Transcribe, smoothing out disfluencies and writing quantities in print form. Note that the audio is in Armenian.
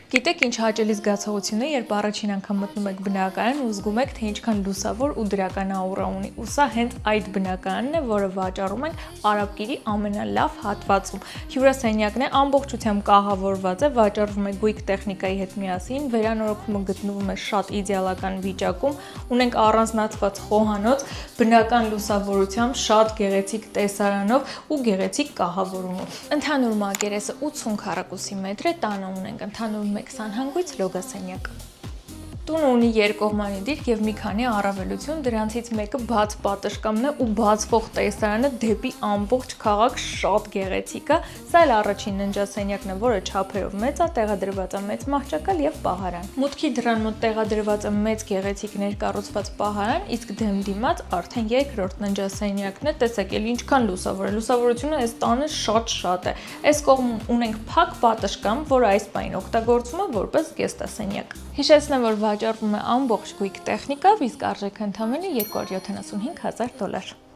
Գիտեք ինչ հաճելի զգացողություն է, երբ առաջին անգամ մտնում եք բնակարան ու զգում եք, թե ինչքան լուսավոր ու դրական աուրա ունի։ Ու սա հենց այդ բնակարանն է, որը վաճառում ենք Արաբկիրի ամենալավ հատվածում։ Հյուրասենյակն է, ամբողջությամբ կահավորված է, վաճառվում է գույք տեխնիկայի հետ միասին, վերանորոգումը գտնվում է շատ իդեալական վիճակում, ունենք առանձնացված խոհանոց, բնական լուսավորությամբ, շատ գեղեցիկ տեսարանով ու գեղեցիկ կահավորումով։ Ընդհանուր մակերեսը 80 քառակուսի մետր է, տանը ունենք ընդհանուր մեկ սանհանգույց լոգասենյակ։ Տունը ունի երկկողմանի դիրք եւ մի քանի առավելություն, դրանցից մեկը բաց պատշգամբն է ու բացվող տեսարանը դեպի ամբողջ քաղաք շատ գեղեցիկ է։ Սա էլ առաջին ննջասենյակն է, որը չափերով մեծ է, տեղադրված է մեծ մահճակալ եւ պահարան։ Մուտքի դռան մոտ տեղադրված է մեծ գեղեցիկ ներկառուցված պահարան, իսկ դեմ դիմաց արդեն երկրորդ ննջասենյակն է։ Տեսեք, էլ ինչքան լուսավոր է։ Լուսավորությունը այս տանը շատ է։ Այս կողմում ունենք փակ պատշգամբ, որը այս պահին օգտագործվում է որպես զգեստասենյակ։ Հիշեցնեմ, որ վաճառվում է ամբողջ գույք տեխնիկա, իսկ արժեքը ընդամենը $275,000։